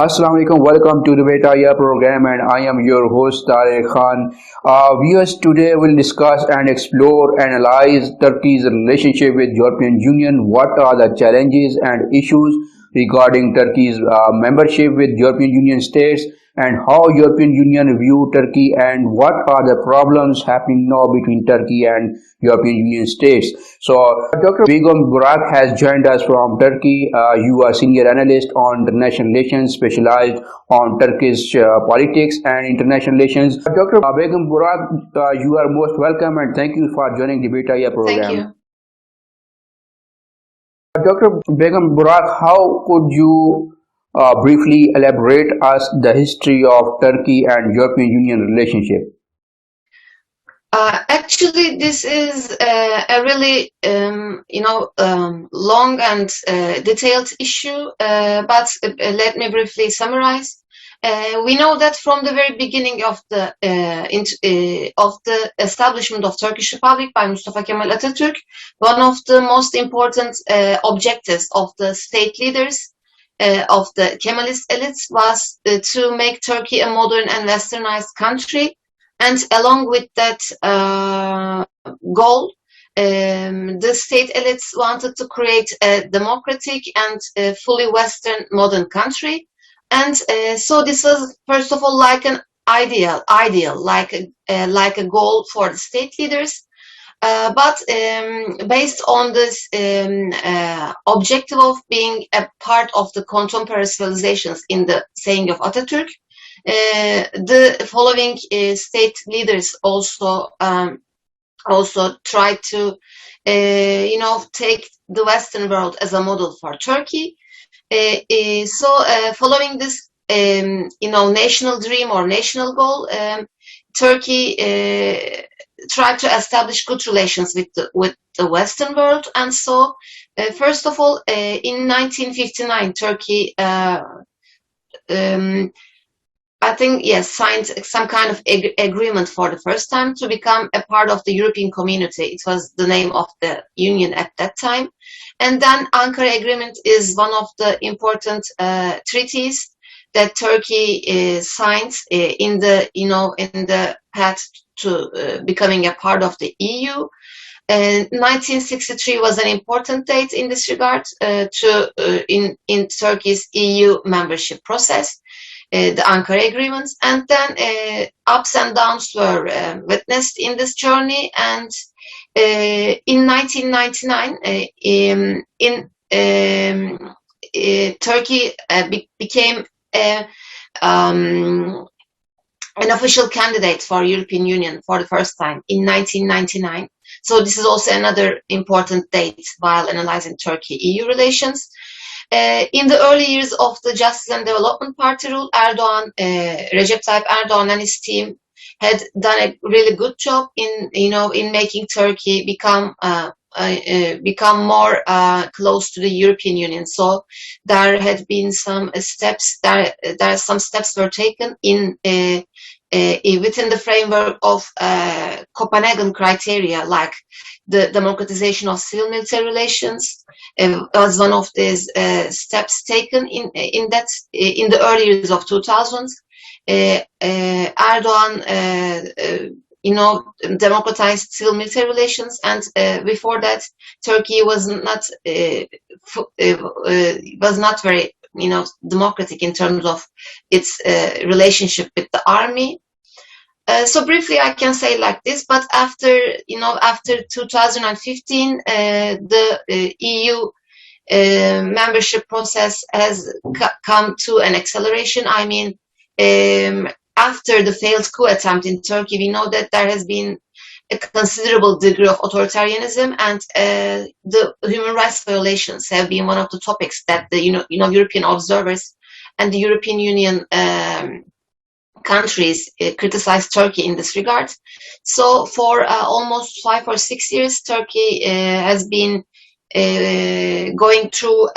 Assalamu alaikum, welcome to the Betaya program, and I am your host Tariq Khan. Viewers, today will discuss and explore, analyze Turkey's relationship with European Union. What are the challenges and issues regarding Turkey's membership with European Union states, and how European Union view Turkey, and what are the problems happening now between Turkey and European Union states. So, Dr. Begum Burak has joined us from Turkey. You are senior analyst on international relations, specialized on Turkish politics and international relations. Dr. Begum Burak, you are most welcome, and thank you for joining the Betaya program. Thank you. Dr. Begum Burak, how could you briefly elaborate us the history of Turkey and European Union relationship? Actually, this is a really, long and detailed issue, but let me briefly summarize. We know that from the very beginning of the establishment of Turkish Republic by Mustafa Kemal Atatürk, one of the most important objectives of the state leaders of the Kemalist elites was to make Turkey a modern and westernized country. And along with that goal, the state elites wanted to create a democratic and fully Western modern country. And so this was, first of all, like an ideal, like a goal for the state leaders. But based on this objective of being a part of the contemporary civilizations in the saying of Atatürk, the following state leaders also tried to, take the Western world as a model for Turkey. Following this, national dream or national goal, Turkey tried to establish good relations with the Western world. And so, first of all, in 1959, Turkey, signed some kind of agreement for the first time to become a part of the European community. It was the name of the union at that time. And then Ankara Agreement is one of the important treaties that Turkey signs in the path to becoming a part of the EU. 1963 was an important date in this regard in Turkey's EU membership process, the Ankara agreements, and then ups and downs were witnessed in this journey. And in 1999, Turkey became an official candidate for European Union for the first time in 1999. So this is also another important date while analyzing Turkey-EU relations. In the early years of the Justice and Development Party rule, Recep Tayyip Erdoğan and his team had done a really good job in making Turkey become more close to the European Union. So there had been some steps. Some steps were taken within the framework of Copenhagen criteria, like the democratization of civil-military relations was one of these steps taken in the early years of 2000s. Erdoğan, democratized civil-military relations, and before that, Turkey was not very, democratic in terms of its relationship with the army. So briefly, I can say like this. But after 2015, the EU membership process has come to an acceleration. I mean, after the failed coup attempt in Turkey, we know that there has been a considerable degree of authoritarianism, and the human rights violations have been one of the topics that the European observers and the European Union countries criticized Turkey in this regard. So for almost 5 or 6 years, Turkey has been going through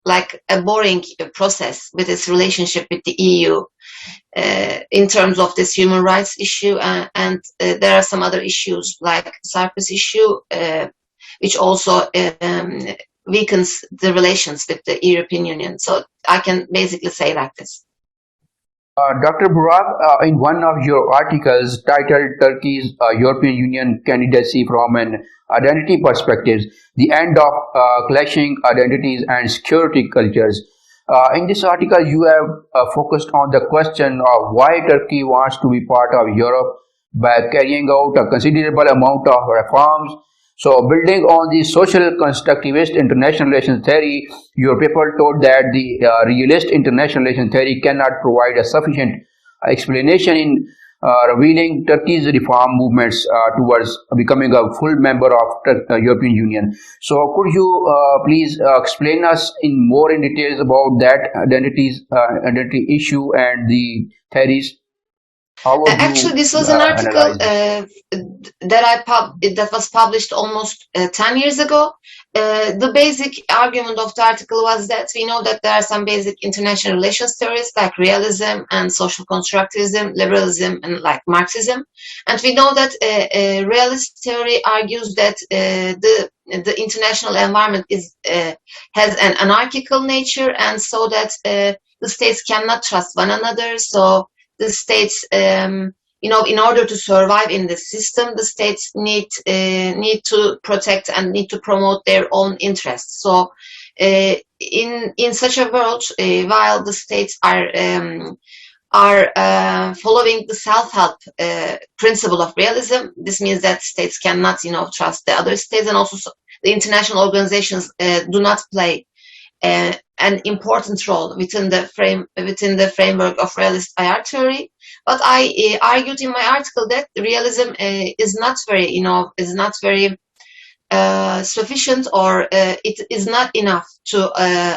like a boring process with its relationship with the EU in terms of this human rights issue, and there are some other issues like Cyprus issue, which also weakens the relations with the European Union. So I can basically say like this. Dr. Burak, in one of your articles titled Turkey's European Union candidacy from an identity perspective, the end of clashing identities and security cultures. In this article, you have focused on the question of why Turkey wants to be part of Europe by carrying out a considerable amount of reforms. So, building on the social constructivist international relations theory, your paper told that the realist international relations theory cannot provide a sufficient explanation in revealing Turkey's reform movements towards becoming a full member of the European Union. So, could you please explain us in more in details about that identity issue and the theories? How would Actually, you this was an article analyze that was published almost 10 years ago. The basic argument of the article was that we know that there are some basic international relations theories like realism and social constructivism, liberalism, and like Marxism. And we know that realist theory argues that the international environment has an anarchical nature, and so that the states cannot trust one another. So the states, in order to survive in the system, the states need to protect and need to promote their own interests. So, in such a world, while the states are following the self-help principle of realism, this means that states cannot, trust the other states, and also the international organizations do not play an important role within the framework of realist IR theory. But I argued in my article that realism is not very sufficient, or it is not enough to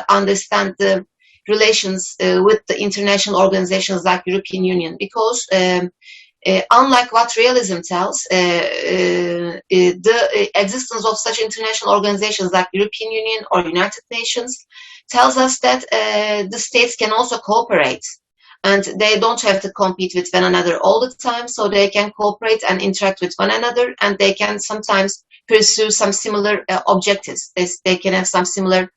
understand the relations with the international organizations like European Union, because unlike what realism tells, the existence of such international organizations like European Union or United Nations tells us that the states can also cooperate, and they don't have to compete with one another all the time, so they can cooperate and interact with one another, and they can sometimes pursue some similar objectives. They can have some similar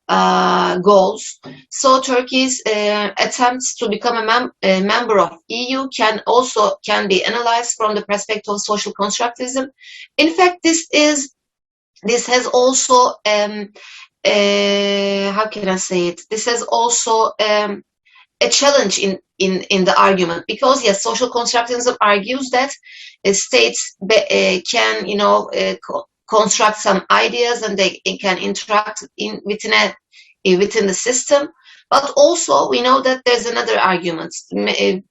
goals. So Turkey's attempts to become a member of EU can be analyzed from the perspective of social constructivism. In fact, this has also how can I say it? This has also a challenge in the argument, because yes, social constructivism argues that states can construct some ideas, and they can interact within the system. But also we know that there's another argument. Many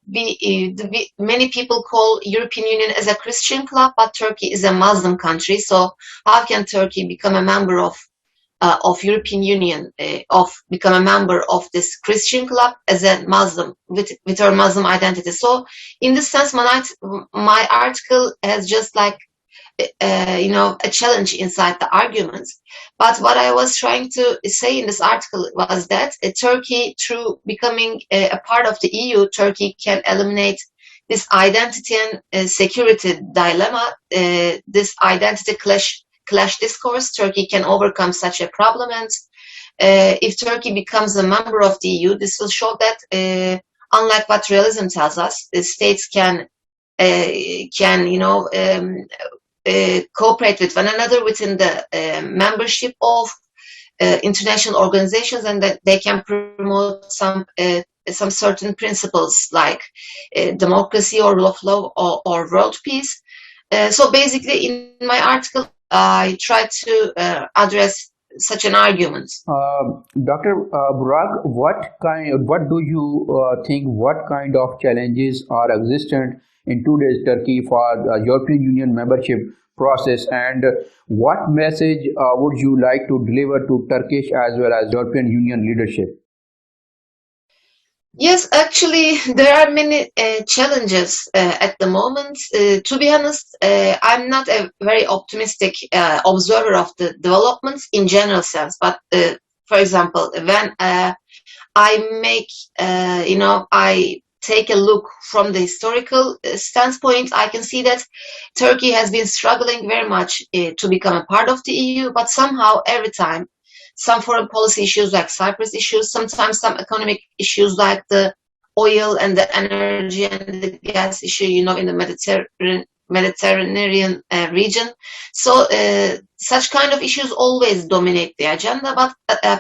people call European Union as a Christian club, but Turkey is a Muslim country. So how can Turkey become a member of European Union, become a member of this Christian club as a Muslim with her Muslim identity? So in this sense, my article has just like a challenge inside the arguments. But what I was trying to say in this article was that Turkey, through becoming a part of the EU, Turkey can eliminate this identity and security dilemma, this identity clash discourse. Turkey can overcome such a problem, and if Turkey becomes a member of the EU, this will show that unlike what realism tells us, the states can cooperate with one another within the membership of international organizations, and that they can promote some certain principles like democracy or rule of law or world peace. So basically, in my article, I tried to address such an argument. Dr. Burak, what do you think? What kind of challenges are existent in today's Turkey for the European Union membership process, and what message would you like to deliver to Turkish as well as European Union leadership? Yes, actually, there are many challenges at the moment. To be honest, I'm not a very optimistic observer of the developments in general sense. But for example, when I take a look from the historical standpoint, I can see that Turkey has been struggling very much to become a part of the EU, but somehow every time some foreign policy issues like Cyprus issues, sometimes some economic issues like the oil and the energy and the gas issue, in the Mediterranean region. So such kind of issues always dominate the agenda. But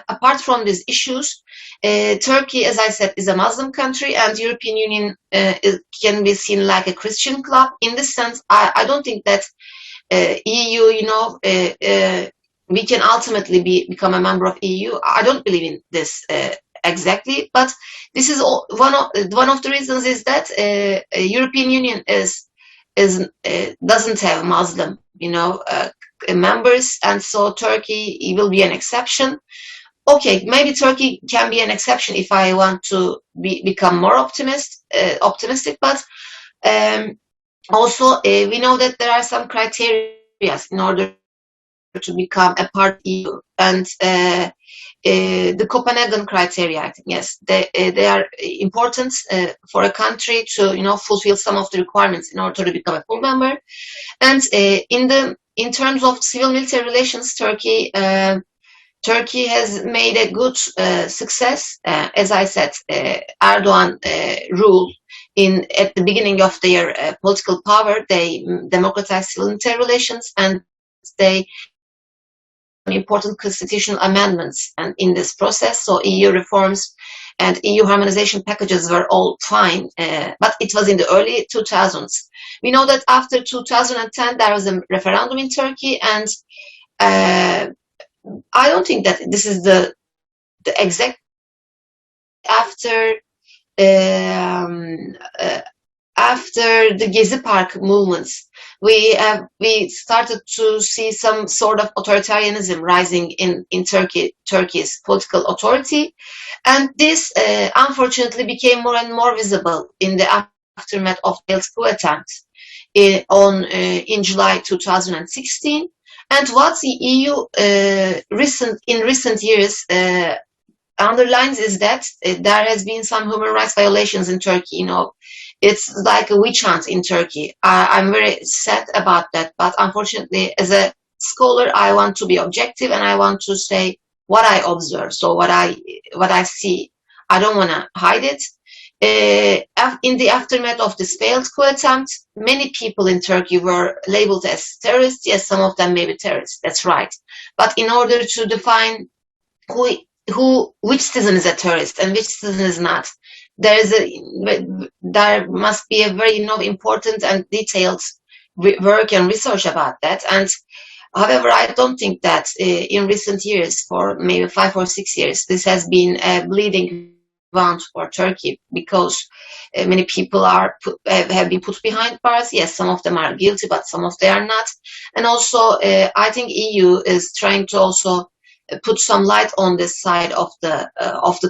apart from these issues, Turkey, as I said, is a Muslim country, and European Union can be seen like a Christian club. In this sense, I don't think that EU, we can ultimately become a member of EU. I don't believe in this exactly, but this is one of the reasons is that European Union doesn't have Muslim members, and so Turkey will be an exception. Okay, maybe Turkey can be an exception if I want to become more optimistic, but also we know that there are some criteria in order to become a part of EU, and the Copenhagen criteria, I think, yes, they are important for a country to fulfill some of the requirements in order to become a full member. And in terms of civil-military relations, Turkey has made a good success. As I said, Erdogan rule at the beginning of their political power, they democratized civil-military relations, and they important constitutional amendments and in this process. So EU reforms and EU harmonization packages were all fine, but it was in the early 2000s. We know that after 2010 there was a referendum in Turkey, and I don't think that this is the exact after the Gezi Park movements, we started to see some sort of authoritarianism rising in Turkey's political authority, and this unfortunately became more and more visible in the aftermath of the coup attempt in July 2016. And what the EU in recent years underlines is that there has been some human rights violations in Turkey. It's like a witch hunt in Turkey. I'm very sad about that, but unfortunately, as a scholar, I want to be objective and I want to say what I observe. So what I see, I don't want to hide it. In the aftermath of this failed coup attempt, many people in Turkey were labeled as terrorists. Yes, some of them may be terrorists. That's right. But in order to define which citizen is a terrorist and which citizen is not, there must be a very important and detailed work and research about that. And however, I don't think that in recent years, for maybe 5 or 6 years, this has been a bleeding wound for Turkey, because many people have been put behind bars. Yes, some of them are guilty, but some of them are not. And also, I think EU is trying to also put some light on this side of the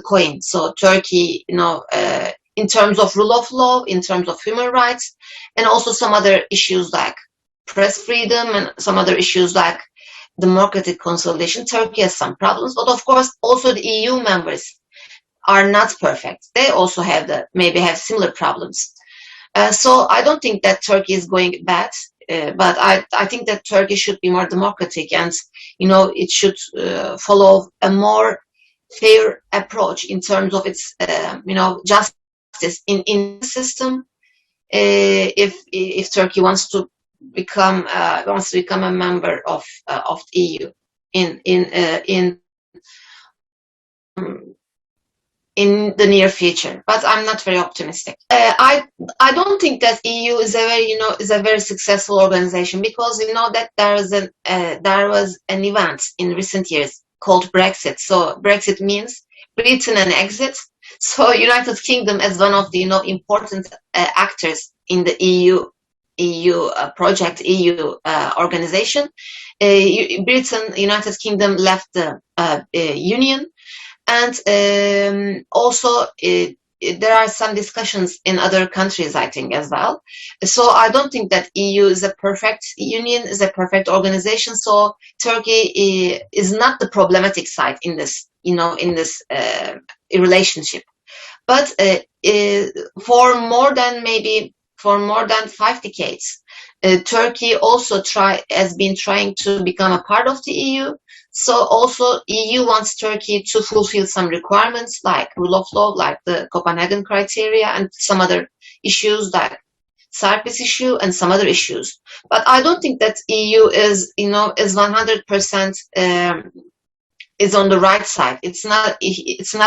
coin. So Turkey, in terms of rule of law, in terms of human rights, and also some other issues like press freedom and some other issues like democratic consolidation, Turkey has some problems. But of course, also the EU members are not perfect. They also maybe have similar problems. So I don't think that Turkey is going bad. But I think that Turkey should be more democratic, and it should follow a more fair approach in terms of its justice in the system. If Turkey wants to become a member of the EU in the near future, but I'm not very optimistic. I don't think that EU is a very successful organization, because that there was an event in recent years called Brexit. So Brexit means Britain and exit. So United Kingdom, as one of the important actors in the EU project, EU organization, Britain, United Kingdom left the Union. And also there are some discussions in other countries, I think, as well. So I don't think that EU is a perfect union, is a perfect organization. So Turkey is not the problematic side in this, relationship. But for more than 5 decades, Turkey also has been trying to become a part of the EU. So also EU wants Turkey to fulfill some requirements like rule of law, like the Copenhagen criteria, and some other issues like Cyprus issue and some other issues. But I don't think that EU is 100% is on the right side. It's not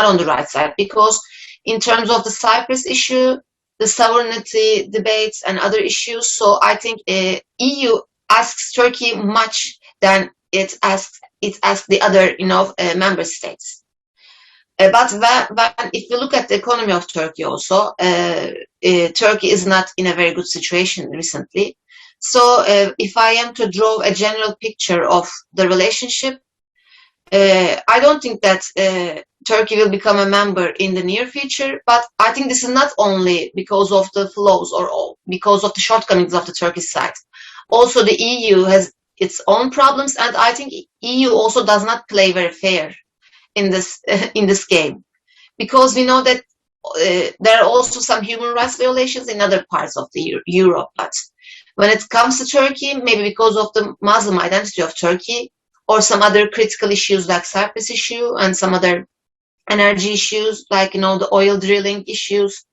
on the right side, because in terms of the Cyprus issue, the sovereignty debates and other issues, so I think EU asks Turkey much than it asks the other member states. But if you look at the economy of Turkey also, Turkey is not in a very good situation recently. So if I am to draw a general picture of the relationship, I don't think that Turkey will become a member in the near future, but I think this is not only because of the flaws or because of the shortcomings of the Turkish side. Also, the EU has its own problems, and I think EU also does not play very fair in this game, because we know that there are also some human rights violations in other parts of the Europe. But when it comes to Turkey, maybe because of the Muslim identity of Turkey, or some other critical issues like Cyprus issue and some other energy issues like the oil drilling issues,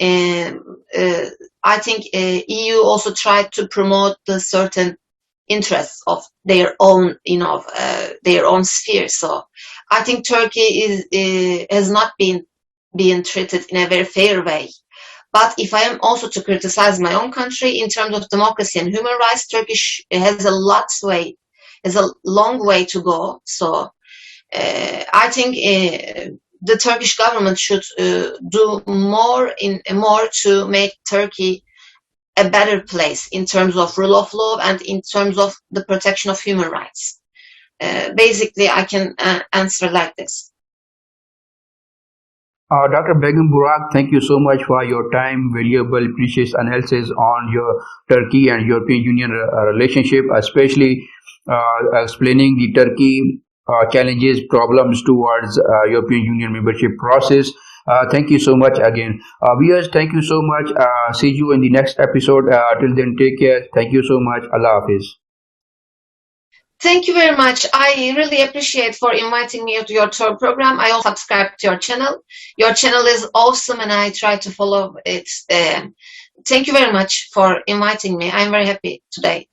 I think EU also tried to promote the certain interests of their own sphere. So I think Turkey has not been being treated in a very fair way. But if I am also to criticize my own country in terms of democracy and human rights, Turkish has a long way to go. So I think the Turkish government should do more to make Turkey a better place in terms of rule of law and in terms of the protection of human rights. Basically, I can answer like this. Dr. Begum Burak, thank you so much for your time, valuable, precious analysis on your Turkey and European Union relationship, especially explaining the Turkey challenges, problems towards European Union membership process. Thank you so much again. Viewers, thank you so much. See you in the next episode. Till then, take care. Thank you so much. Allah Hafiz. Thank you very much. I really appreciate for inviting me to your tour program. I also subscribe to your channel. Your channel is awesome, and I try to follow it. Thank you very much for inviting me. I'm very happy today.